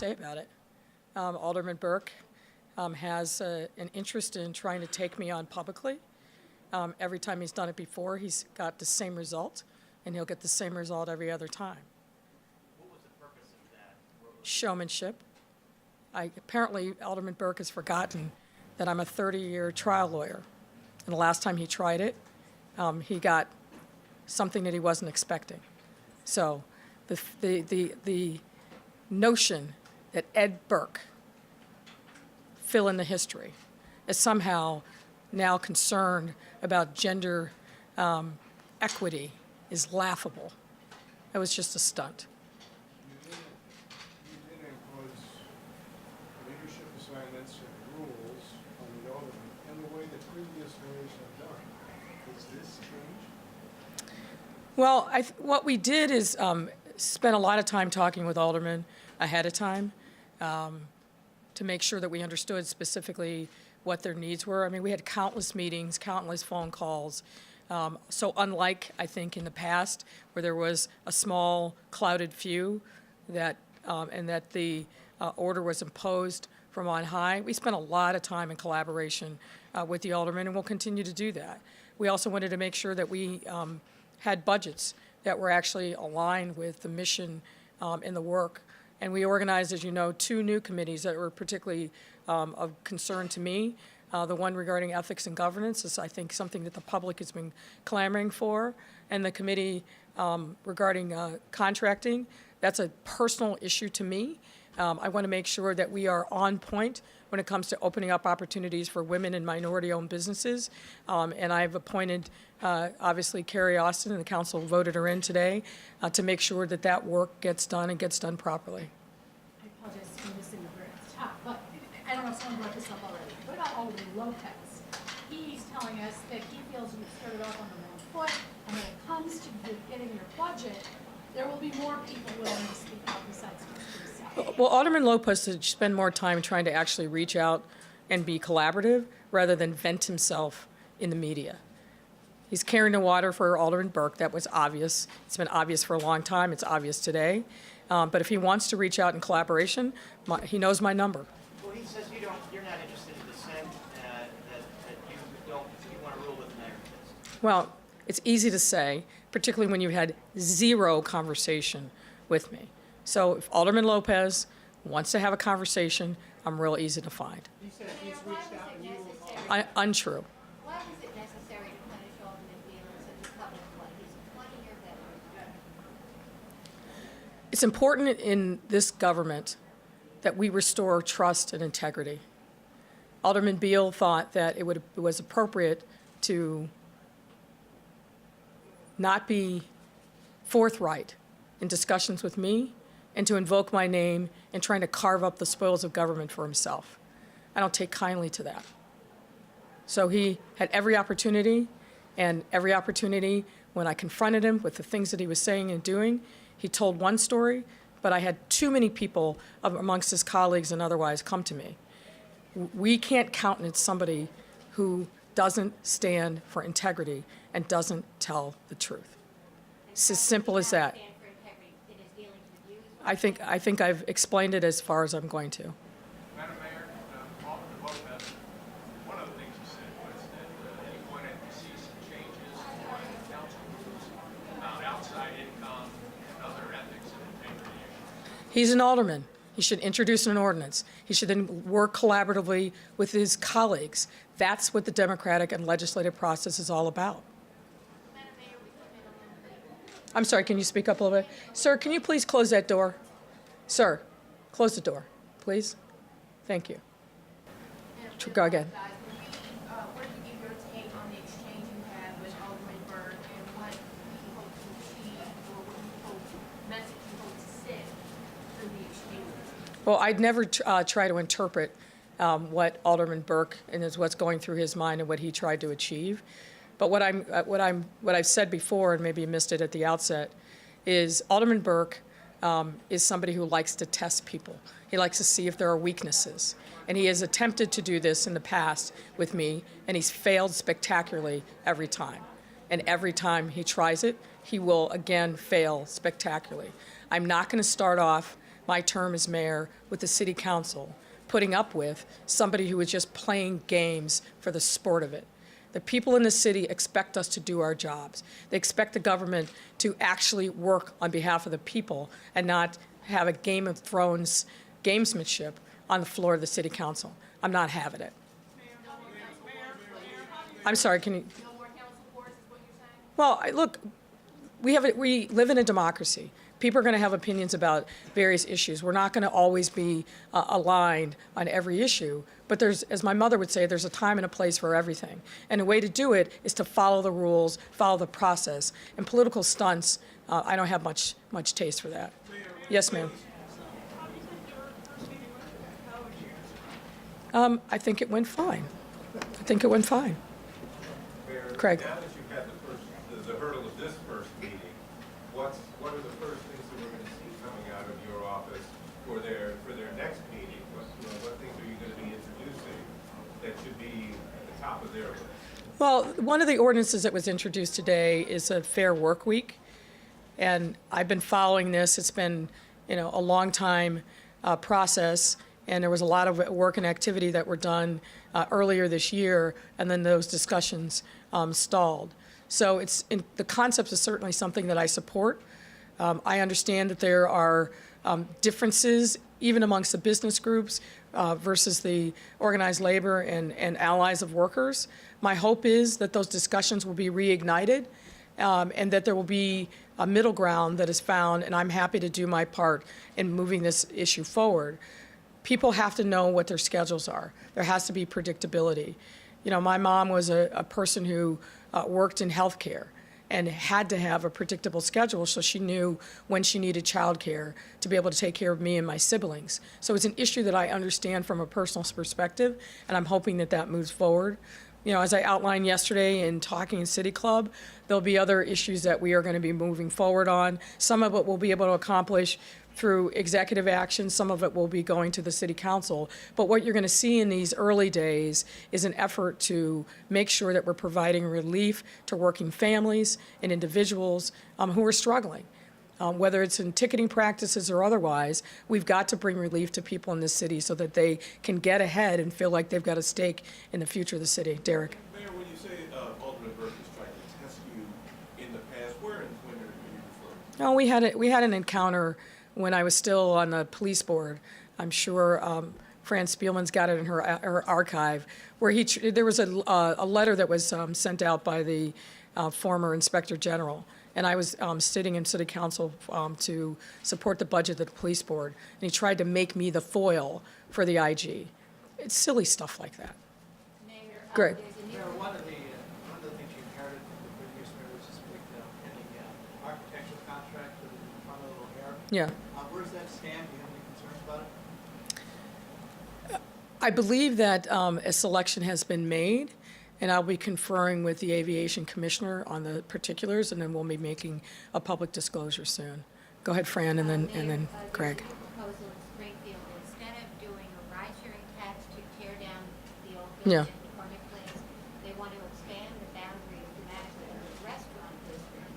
say about it. Alderman Burke has an interest in trying to take me on publicly. Every time he's done it before, he's got the same result, and he'll get the same result every other time. What was the purpose of that? Showmanship. Apparently, Alderman Burke has forgotten that I'm a 30-year trial lawyer. And the last time he tried it, he got something that he wasn't expecting. So the notion that Ed Burke, fill in the history, is somehow now concerned about gender equity is laughable. It was just a stunt. You did impose leadership assignments and rules on the alderman in the way that previous mayors have done. Does this change? Well, what we did is spend a lot of time talking with aldermen ahead of time to make sure that we understood specifically what their needs were. I mean, we had countless meetings, countless phone calls. So unlike, I think, in the past, where there was a small clouded few that, and that the order was imposed from on high, we spent a lot of time in collaboration with the aldermen, and we'll continue to do that. We also wanted to make sure that we had budgets that were actually aligned with the mission and the work. And we organized, as you know, 2 new committees that were particularly of concern to me. The one regarding ethics and governance is, I think, something that the public has been clamoring for. And the committee regarding contracting, that's a personal issue to me. I want to make sure that we are on point when it comes to opening up opportunities for women and minority-owned businesses. And I've appointed, obviously, Carrie Austin, and the council voted her in today, to make sure that that work gets done and gets done properly. I apologize for missing the very top, but I don't know if someone brought this up already. What about Alderman Lopez? He's telling us that he feels you started off on the wrong foot, and when it comes to getting your budget, there will be more people willing to speak out besides Mr. South. Well, Alderman Lopez should spend more time trying to actually reach out and be collaborative rather than vent himself in the media. He's carrying the water for Alderman Burke. That was obvious. It's been obvious for a long time. It's obvious today. But if he wants to reach out in collaboration, he knows my number. Well, he says you're not interested in dissent, that you want to rule with the mayor. Well, it's easy to say, particularly when you've had 0 conversation with me. So if Alderman Lopez wants to have a conversation, I'm real easy to find. He said he's reached out and you will. Untrue. Why was it necessary to punish Alderman Beal in such a public way? He's a 20-year veteran. It's important in this government that we restore trust and integrity. Alderman Beal thought that it was appropriate to not be forthright in discussions with me and to invoke my name and trying to carve up the spoils of government for himself. I don't take kindly to that. So he had every opportunity, and every opportunity when I confronted him with the things that he was saying and doing, he told one story, but I had too many people amongst his colleagues and otherwise come to me. We can't countenance somebody who doesn't stand for integrity and doesn't tell the truth. It's as simple as that. Stand for integrity in his dealings with you as well? I think I've explained it as far as I'm going to. Madam Mayor, Alderman Lopez, one of the things he said was that he wanted to see some changes in council rules about outside income and other ethics and integrity issues. He's an alderman. He should introduce an ordinance. He should then work collaboratively with his colleagues. That's what the democratic and legislative process is all about. Madam Mayor, we come in a little bit. I'm sorry, can you speak up a little bit? Sir, can you please close that door? Sir, close the door, please. Thank you. Go again. Guys, what do you give your take on the exchange you had with Alderman Burke and what you hope to achieve or what you hope, message you hope to send through the exchange? Well, I'd never try to interpret what Alderman Burke and what's going through his mind and what he tried to achieve. But what I've said before, and maybe you missed it at the outset, is Alderman Burke is somebody who likes to test people. He likes to see if there are weaknesses. And he has attempted to do this in the past with me, and he's failed spectacularly every time. And every time he tries it, he will again fail spectacularly. I'm not going to start off my term as mayor with the city council, putting up with somebody who was just playing games for the sport of it. The people in the city expect us to do our jobs. They expect the government to actually work on behalf of the people and not have a Game of Thrones gamesmanship on the floor of the city council. I'm not having it. I'm sorry, can you? No more council boards is what you're saying? Well, look, we live in a democracy. People are going to have opinions about various issues. We're not going to always be aligned on every issue. But there's, as my mother would say, there's a time and a place for everything. And a way to do it is to follow the rules, follow the process. And political stunts, I don't have much taste for that. Yes, ma'am. I think it went fine. Mayor, Craig. now that you've had the hurdle of this first meeting, what are the first things that we're going to see coming out of your office for their next meeting? What things are you going to be introducing that should be at the top of their list? Well, one of the ordinances that was introduced today is a fair work week. And I've been following this. It's been, a long time process. And there was a lot of work and activity that were done earlier this year, and then those discussions stalled. So the concept is certainly something that I support. I understand that there are differences even amongst the business groups versus the organized labor and allies of workers. My hope is that those discussions will be reignited and that there will be a middle ground that is found, and I'm happy to do my part in moving this issue forward. People have to know what their schedules are. There has to be predictability. My mom was a person who worked in healthcare and had to have a predictable schedule so she knew when she needed childcare to be able to take care of me and my siblings. So it's an issue that I understand from a personal perspective, and I'm hoping that that moves forward. As I outlined yesterday in talking in City Club, there'll be other issues that we are going to be moving forward on. Some of it we'll be able to accomplish through executive action. Some of it will be going to the city council. But what you're going to see in these early days is an effort to make sure that we're providing relief to working families and individuals who are struggling. Whether it's in ticketing practices or otherwise, we've got to bring relief to people in this city so that they can get ahead and feel like they've got a stake in the future of the city. Derek. Mayor, when you say Alderman Burke has tried to test you in the past, where and when are you referring to? Oh, we had an encounter when I was still on the police board. I'm sure Fran Spielman's got it in her archive, where there was a letter that was sent out by the former Inspector General, and I was sitting in City Council to support the budget of the police board, and he tried to make me the foil for the IG. It's silly stuff like that. Mayor, Greg. there's a new Mayor, one of the things you inherited from the previous mayor was this big pending architectural contract for the front of the O'Hare. Yeah. Where does that stand? Do you have any concerns about it? I believe that a selection has been made, and I'll be conferring with the aviation commissioner on the particulars, and then we'll be making a public disclosure soon. Go ahead, Fran, and then Craig. There's a new proposal in Springfield, instead of doing a ride-sharing tax to tear down the old Yeah. building at McCormick Place, they want to expand the boundaries dramatically of the restaurant district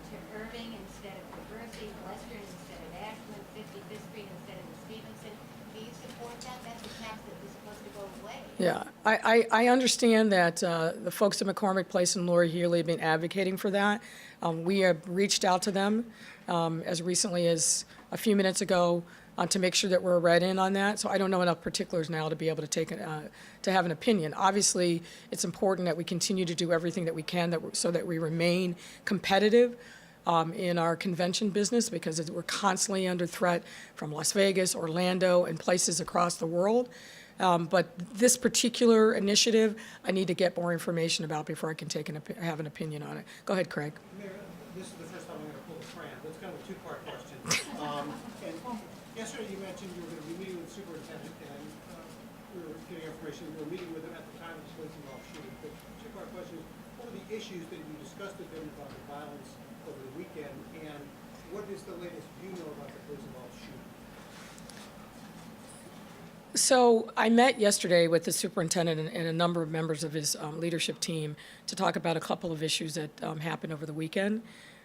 to Irving instead of Traversing, Western instead of Ashland, 55th Street instead of the Stevenson. Do you support that? That's a tax that was supposed to go away. Yeah, I understand that the folks at McCormick Place and Lori Healy have been advocating for that. We have reached out to them as recently as a few minutes ago to make sure that we're read in on that. So I don't know enough particulars now to be able to to have an opinion. Obviously, it's important that we continue to do everything that we can so that we remain competitive in our convention business, because we're constantly under threat from Las Vegas, Orlando, and places across the world. But this particular initiative, I need to get more information about before I can have an opinion on it. Go ahead, Craig. Mayor, this is the first time I'm going to pull a Fran, but it's kind of a two-part question. And yesterday you mentioned you were going to be meeting with the superintendent, and we were getting information, you were meeting with him at the time of the policing off shooting. But two-part question is, what are the issues that you discussed with him about the violence over the weekend, and what is the latest you know about the policing off shooting? So I met yesterday with the superintendent and a number of members of his leadership team to talk about a couple of issues that happened over the weekend.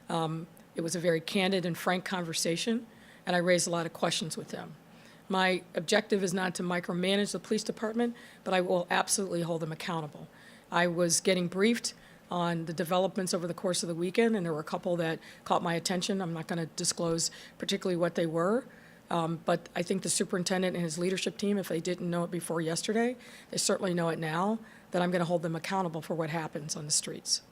It was a very candid and frank conversation, and I raised a lot of questions with them. My objective is not to micromanage the police department, but I will absolutely hold them accountable. I was getting briefed on the developments over the course of the weekend, and there were a couple that caught my attention. I'm not going to disclose particularly what they were, but I think the superintendent and his leadership team, if they didn't know it before yesterday, they certainly know it now, that I'm going to hold them accountable for what happens on the streets.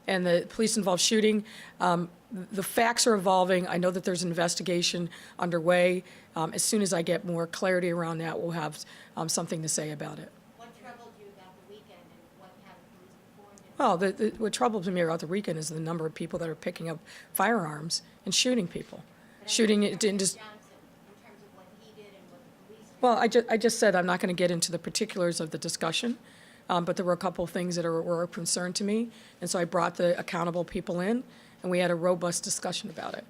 And the police-involved shooting, the facts are evolving. I know that there's an investigation underway. As soon as I get more clarity around that, we'll have something to say about it. What troubled you about the weekend and what have the police performed? Well, what troubles me about the weekend is the number of people that are picking up firearms and shooting people. Shooting it in just. Johnson, in terms of what he did and what the police did. Well, I just said I'm not going to get into the particulars of the discussion, but there were a couple of things that were of concern to me, and so I brought the accountable people in, and we had a robust discussion about it.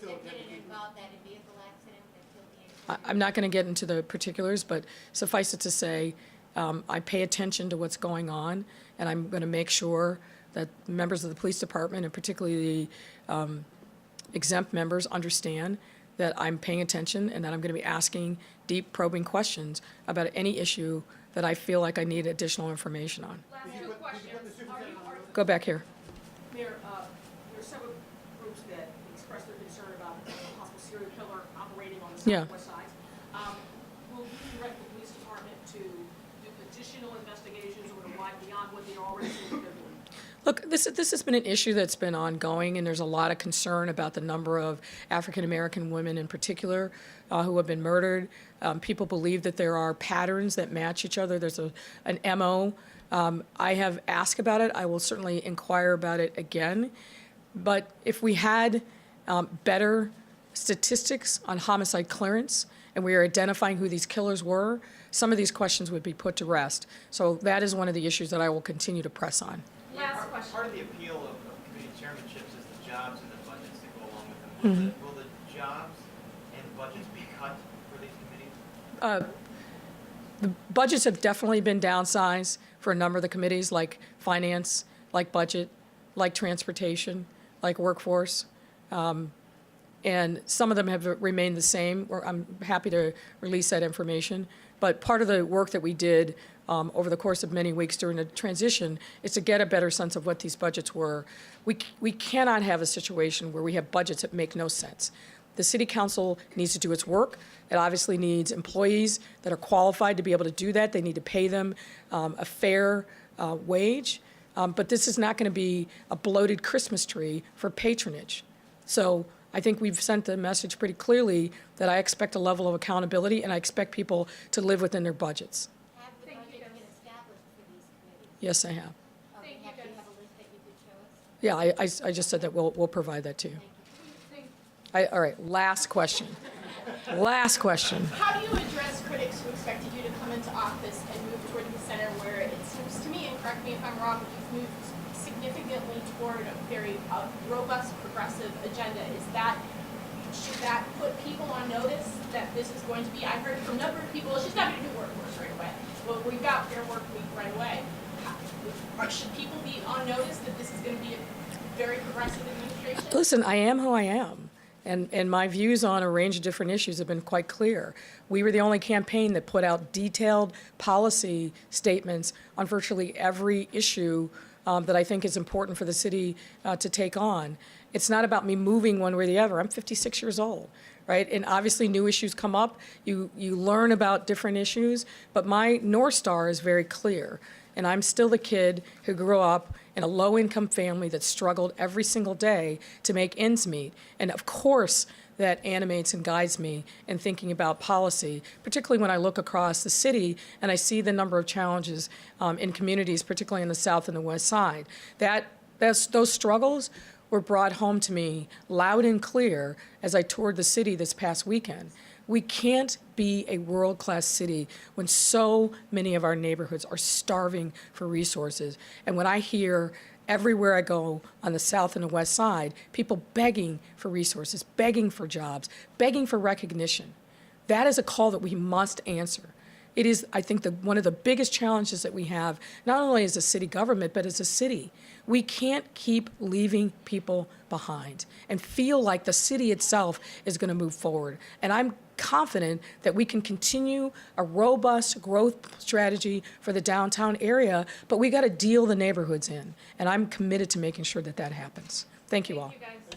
Did it involve that vehicle accident that killed the individual? I'm not going to get into the particulars, but suffice it to say, I pay attention to what's going on, and I'm going to make sure that members of the police department, and particularly the exempt members, understand that I'm paying attention and that I'm going to be asking deep, probing questions about any issue that I feel like I need additional information on. Last two questions. Go back here. Mayor, there are several groups that express their concern about a possible serial killer operating on the Yeah. southwest side. Will you direct the police department to do additional investigations or to widen beyond what they're already doing, what they're doing? Look, this has been an issue that's been ongoing, and there's a lot of concern about the number of African-American women in particular who have been murdered. People believe that there are patterns that match each other. There's an MO. I have asked about it. I will certainly inquire about it again. But if we had better statistics on homicide clearance and we are identifying who these killers were, some of these questions would be put to rest. So that is one of the issues that I will continue to press on. Last question. Part of the appeal of committee chairmanships is the jobs and the budgets that go along with them. Will the jobs and budgets be cut for these committees? The budgets have definitely been downsized for a number of the committees, like finance, like budget, like transportation, like workforce. And some of them have remained the same. I'm happy to release that information. But part of the work that we did over the course of many weeks during the transition is to get a better sense of what these budgets were. We cannot have a situation where we have budgets that make no sense. The city council needs to do its work. It obviously needs employees that are qualified to be able to do that. They need to pay them a fair wage. But this is not going to be a bloated Christmas tree for patronage. So I think we've sent the message pretty clearly that I expect a level of accountability and I expect people to live within their budgets. Have the budgets been established for these committees? Yes, I have. Do you have a list that you could show us? Yeah, I just said that we'll provide that to you. All right, last question. Last question. How do you address critics who expected you to come into office and move toward the center where it seems to me, and correct me if I'm wrong, you've moved significantly toward a very robust, progressive agenda? Should that put people on notice that this is going to be, I heard from a number of people, it's just not going to be workforce right away. Well, we've got Fair Work Week right away. Should people be on notice that this is going to be a very progressive administration? Listen, I am who I am. And my views on a range of different issues have been quite clear. We were the only campaign that put out detailed policy statements on virtually every issue that I think is important for the city to take on. It's not about me moving one way or the other. I'm 56 years old, right? And obviously new issues come up. You learn about different issues, but my North Star is very clear. And I'm still the kid who grew up in a low-income family that struggled every single day to make ends meet. And of course, that animates and guides me in thinking about policy, particularly when I look across the city and I see the number of challenges in communities, particularly in the South and the West Side. Those struggles were brought home to me loud and clear as I toured the city this past weekend. We can't be a world-class city when so many of our neighborhoods are starving for resources. And when I hear everywhere I go on the South and the West Side, people begging for resources, begging for jobs, begging for recognition, that is a call that we must answer. It is, I think, one of the biggest challenges that we have, not only as a city government, but as a city. We can't keep leaving people behind and feel like the city itself is going to move forward. And I'm confident that we can continue a robust growth strategy for the downtown area, but we got to deal the neighborhoods in. And I'm committed to making sure that that happens. Thank you all. Thank you, guys.